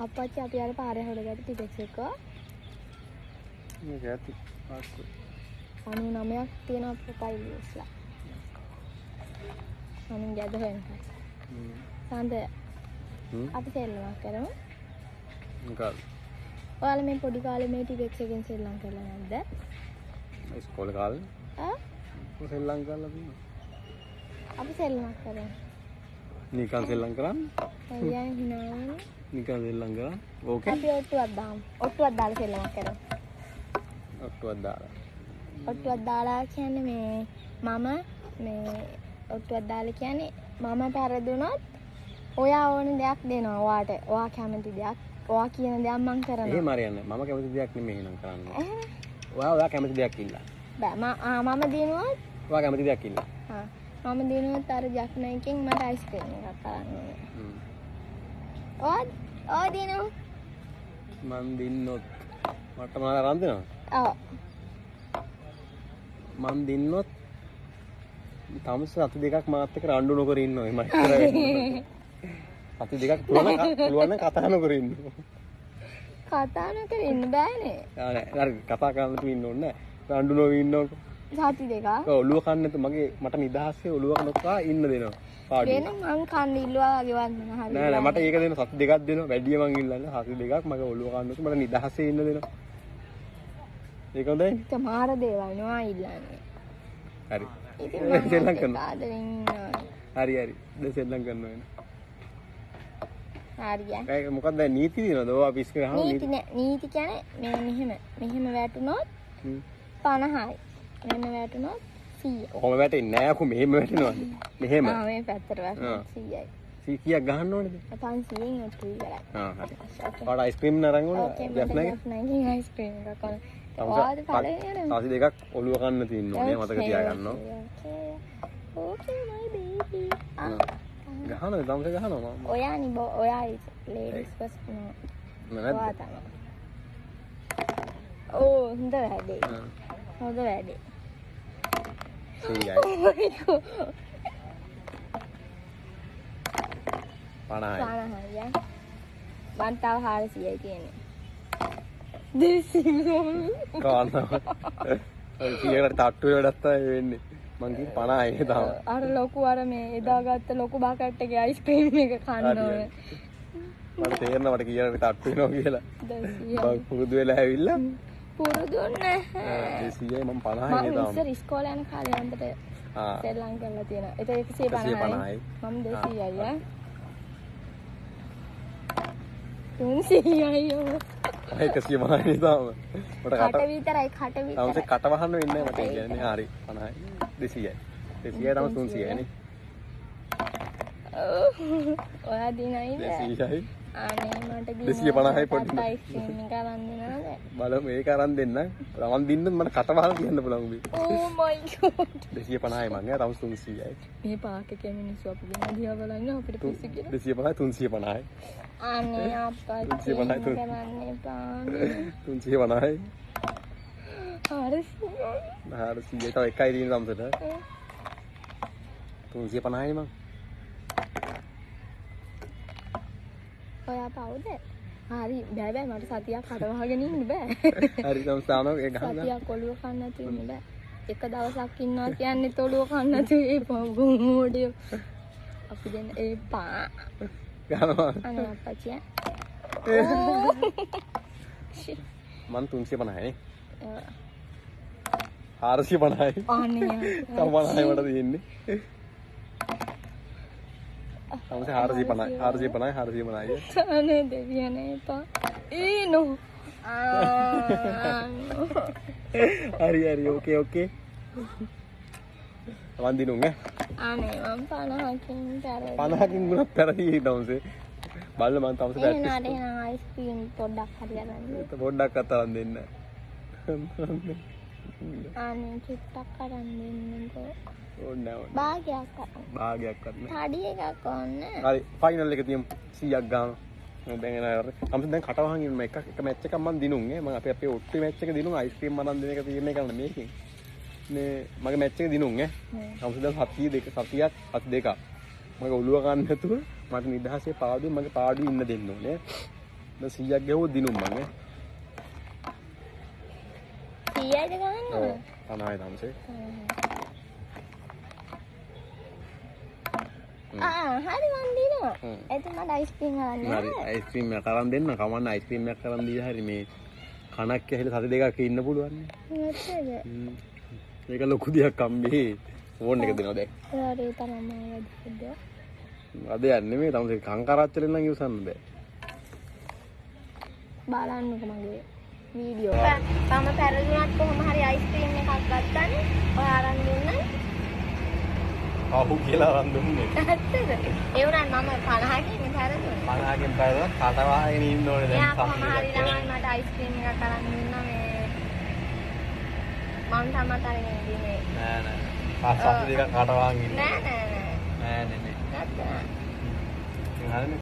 අප්පච්චි අපි අර පාරේ හොරගත්ත ටිකෙක්ස් එක මේක ඇති පාස්කෝ 99ක් තියෙනවා ප්‍රොෆයිල් ඉස්ලා. අනින් ගැද වෙනවා. සඳ අපි සෙල්ලමක් කරමු. මොකක්ද? ඔයාලා මේ පොඩි කාලේ මේ ටිකෙක්ස් එකෙන් සෙල්ලම් කරලා නැද්ද? ඉස්කෝලේ කාලේ සෙල්ලම් කරලා තියෙනවා. අපි සෙල්ලමක් කරමු. නිකන් සෙල්ලම් කරන්නේ? අයියා හිනාවනේ. නිකන් සෙල්ලම් කරන්නේ. ඕකේ. අපි ඔට්ටුවක් දාමු. ඔට්ටුවක් දාලා සෙල්ලමක් කරමු. ඔට්ටුවක් දාලා. ඔට්ටුවක් දාලා කියන්නේ මම මේ ඔට්ටුවක් දාලා කියන්නේ මම පෙරදුනොත් ඔයා ඕන දෙයක් දෙනවා ඔයාට. ඔයා කැමති දෙයක්. ඔයා කියන දේක් මම කරනවා. එහෙම හරියන්නේ. මම කැමති දෙයක් නෙමෙයි එහෙනම් කරන්නේ. ඔයා කැමති දෙයක් ඉල්ල. බෑ මම දිනුවොත් ඔයා කැමති දෙයක් ඉල්ල. මම දිනුවොත් අර ජක්නයකින් මට අයිස්ක්‍රීම් එකක් කරන්න ඕනේ. ඔය දිනු මන් දින්නොත් මට මොනවද අරන් දෙනවද? ඔව්. මන් දින්නොත් තමස අති දෙකක් මාත් එක්ක රණ්ඩු නොකර ඉන්නවා මම කරන්නේ. අති දෙකක් පුළුවන් නම් කතා නොකර ඉන්න. කතා නොකර ඉන්න බෑනේ. නෑ හරි කතා කරන්න තු ඉන්න ඕනේ නෑ. රණ්ඩු නොවි ඉන්නකො. සාති දෙකක්. ඔව් ඔළුව කන්න නැතු මගේ මට නිදහසේ ඔළුව නොකා ඉන්න දෙනවා. පාඩු. වෙන මං කන්න ඉල්ලුවා වගේ වන්න හරි. නෑ මට ඒක දෙන්න සති දෙකක් දෙනවා. වැඩිය මං ඉල්ලන්නේ සති දෙකක් මගේ ඔළුව කන්න නැතු මට නිදහසේ ඉන්න දෙනවා. ඒක හොඳයි. තමාර දේවල් නවා ඉල්ලන්නේ. හරි. ඉතින් සෙල්ලම් කරනවා. ආදරෙන් ඉන්නවා. හරි දැන් සෙල්ලම් කරනවා එන. හරිය. ඒක මොකක්ද නීති දිනවද? ඔය අපි ඉස්කර අහන නීති නෑ. නීති කියන්නේ මෙහෙම වැටුනොත් 50යි. මෙහෙම වැටුනොත් 100යි. කොහොම වැටෙන්නේ නෑ අකෝ මෙහෙම වැටෙනවද? මෙහෙම. මේ පැත්තට වැටුනොත් 100යි. 100 කීයක් ගහන්න ඕනේද? 500න් ඔට්ටු ඉවරයි. හරි. ඔයාලා අයිස්ක්‍රීම් නරන් ඕනේ. ජෆ්නගේ අයිස්ක්‍රීම් එකක් ඕන. ඔයාද පළවෙනි සති දෙකක් ඔළුව කන්න තියෙන්න ඕනේ මතක තියාගන්න ඕනේ. ඕකේ මයි බේබි. ගහනද තමස ගහනවා මම. ඔයානි ඔයායි ලේඩිස් ෆස්ට් නේද? ඔයා තමයි. ඕ හොඳ වැඩේ. හොඳ වැඩේ. සීයයි. 50යි. බන්තාව 400යි තියෙන්නේ. දෙසිලෝ. කාන්නවා. ඔය කීයකට තට්ටු වලටත් තමයි වෙන්නේ. මං කිව්ව 50යි තාම. අර ලොකු අර මේ එදා ගත්ත ලොකු බකට් එකේ අයිස්ක්‍රීම් එක කන්න ඕනේ. මට තේරෙනවා මට කීයකට තට්ටු වෙනවා කියලා. 200යි. බං පුරුදු වෙලා ඇවිල්ලා. පුරුදු නැහැ. 200යි මම 50යි මම තාම. ඉස්සර ඉස්කෝලේ යන කාලේ අන්තට සෙල්ලම් කරලා තියෙනවා. ඒක 150යි. මම 200යි ඈ. 300යි යෝ. 150යි තාම. මට කට විතරයි කට විතරයි. තමසේ කට වහන්න වෙන්නේ නැහැ මට කියන්නේ. හරි 50යි. 200යි. 200යි තම 300යි නේ. ඔයා දිනයිද? 200යි. අනේ මට 250යි පොඩි. අයිස්ක්‍රීම් එක අරන් දෙනවද? බලමු මේක අරන් දෙන්න. මම දින්න මට කට වහලා කියන්න පුළුවන් උඹේ. Oh my god. 250යි මං ඈ තම 300යි. මේ පාක් එකේ මිනිස්සු අපි ගැන දිහා බලන්න අපිට පිස්සු කියලා. 250යි 350යි. අනේ අප්පච්චි කරන්න එපා. 350යි. හරි. 400යි තව එකයි තියෙන තමසට. 350යි මං. ඔයා පවුද? හරි බෑ මට සතියක් කටවහගෙන ඉන්න බෑ. හරි තමසානෝ ඒ ගහන්න. සතියක් ඔළුව කන්න නැතුව ඉන්න බෑ. එක දවසක් ඉන්නවා කියන්නේ ඔළුව කන්න නැතුව ඒ පොගුමෝඩිය. අපි දෙන්න එපා. ගහනවා. අනේ අප්පච්චි. මං 350යි නේ. 450යි. අනේ. තමන්යි මට තියෙන්නේ. තමසේ 450යි 450යි. අනේ දෙවියනේ එපා. නෝ. හරි ඕකේ. තමන් දිනුම් ඈ. අනේ මම 50කින් පෙරේ. 50කින් ගුණක් පෙරදී තමසේ. බල්ල මං තමසේ පැට්ටි. එහෙනම් අයිස්ක්‍රීම් පොඩ්ඩක් හරි අරන් දෙන්න. පොඩ්ඩක් අතවන් දෙන්න. අනේ චුට්ටක් අරන් දෙන්නකෝ. ඕනේ භාගයක් අරන්. භාගයක් ගන්න. කඩි එකක් ඕනේ. හරි ෆයිනල් එක තියමු 100ක් ගන්න. මම දැන් එනවා. අම්ස දැන් කටවහන් ඉන්න එක මැච් එකක් මම දිනුම් ඈ. මම අපේ ඔට්ටි මැච් එක දිනුම් අයිස්ක්‍රීම් මරන් දෙන එක තීරණය කරන්න මේකෙන්. මේ මගේ මැච් එක දිනුම් ඈ. අම්ස දැන් සතියක් අත් දෙකක්. මගේ ඔළුව ගන්න නැතුව මට නිදහසේ පාඩුවේ මගේ පාඩුවේ ඉන්න දෙන්න ඕනේ. දැන් 100ක් ගෙවුවොත් දිනුම් මං ඈ. 100යිද ගන්න? ඔව් 50යි තමසේ. හරි මන් දිනවා. එතන මට අයිස්ක්‍රීම් ගන්න. හරි අයිස්ක්‍රීම් එකක් අරන් දෙන්න. කමන්න අයිස්ක්‍රීම් එකක් අරන් දීලා හරි මේ කණක් ඇහිලා සති දෙකක් ඉන්න පුළුවන් නේ. නැත්තේද? මේක ලොකු දෙයක් අම්බේ. ෆෝන් එක දෙනවා දැන්. හරි තමයි වැඩිද? අද යන්නේ මේ තමයි කං කරච්චලෙන් නම් ඉවසන්න බෑ. බලන්නකො මගේ වීඩියෝ. තම පෙරදුනත් කොහොම හරි අයිස්ක්‍රීම් එකක් ගත්තානේ. ඔය අරන් දුන්නා. ආහු කියලා අරන් දුන්නේ. ඇත්තද? ඒ උනත් මම 50කින් පෙරදුනා. 50කින් පෙරදුනා කටවාගෙන ඉන්න ඕනේ දැන්. එයා කොහොම හරි ළමයි මට අයිස්ක්‍රීම් එකක් අරන් දුන්නා මේ. මම තමයි අරගෙන ඉන්නේ. නෑ නෑ. පාස් සති දෙකක් කටවාගෙන ඉන්න. නෑ නෑ නෑ. නෑ නේ නේ. නැත්නම් හරිනේ.